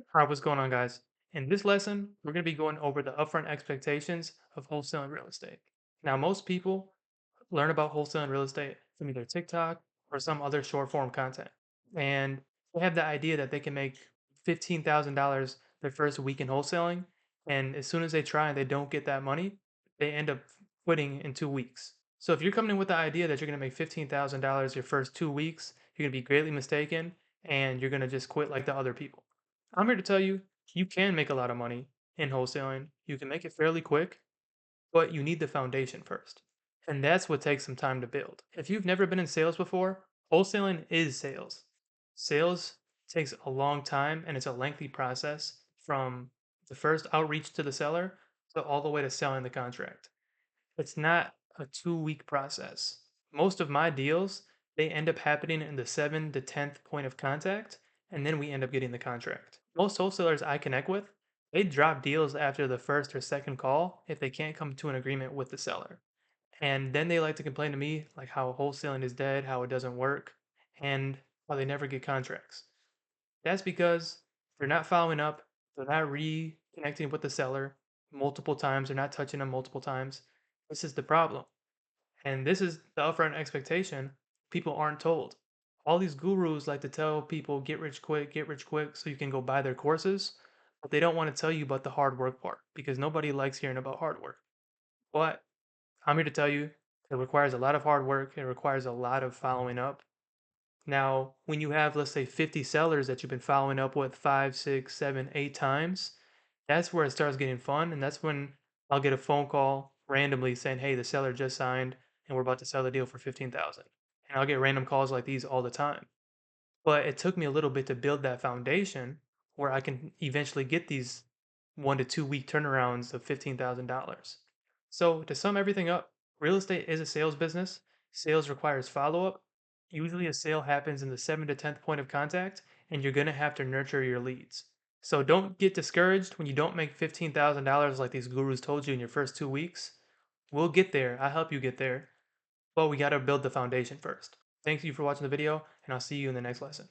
All right, what's going on, guys? In this lesson, we're going to be going over the upfront expectations of wholesaling real estate. Now, most people learn about wholesaling real estate from either TikTok or some other short form content. And they have the idea that they can make $15,000 their first week in wholesaling. And as soon as they try and they don't get that money, they end up quitting in 2 weeks. So if you're coming in with the idea that you're going to make $15,000 your first 2 weeks, you're going to be greatly mistaken and you're going to just quit like the other people. I'm here to tell you, you can make a lot of money in wholesaling. You can make it fairly quick, but you need the foundation first. And that's what takes some time to build. If you've never been in sales before, wholesaling is sales. Sales takes a long time and it's a lengthy process from the first outreach to the seller to all the way to selling the contract. It's not a 2 week process. Most of my deals, they end up happening in the 7th to 10th point of contact, and then we end up getting the contract. Most wholesalers I connect with, they drop deals after the first or second call if they can't come to an agreement with the seller. And then they like to complain to me like how wholesaling is dead, how it doesn't work, and how they never get contracts. That's because they're not following up, they're not reconnecting with the seller multiple times, they're not touching them multiple times. This is the problem. And this is the upfront expectation people aren't told. All these gurus like to tell people get rich quick so you can go buy their courses, but they don't want to tell you about the hard work part because nobody likes hearing about hard work. But I'm here to tell you it requires a lot of hard work, it requires a lot of following up. Now, when you have, let's say, 50 sellers that you've been following up with five, six, seven, 8 times, that's where it starts getting fun. And that's when I'll get a phone call randomly saying, hey, the seller just signed and we're about to sell the deal for 15,000. And I'll get random calls like these all the time. But it took me a little bit to build that foundation where I can eventually get these 1 to 2 week turnarounds of $15,000. So to sum everything up, real estate is a sales business. Sales requires follow up. Usually a sale happens in the 7th to 10th point of contact, and you're going to have to nurture your leads. So don't get discouraged when you don't make $15,000 like these gurus told you in your first 2 weeks. We'll get there. I'll help you get there. But we got to build the foundation first. Thank you for watching the video, and I'll see you in the next lesson.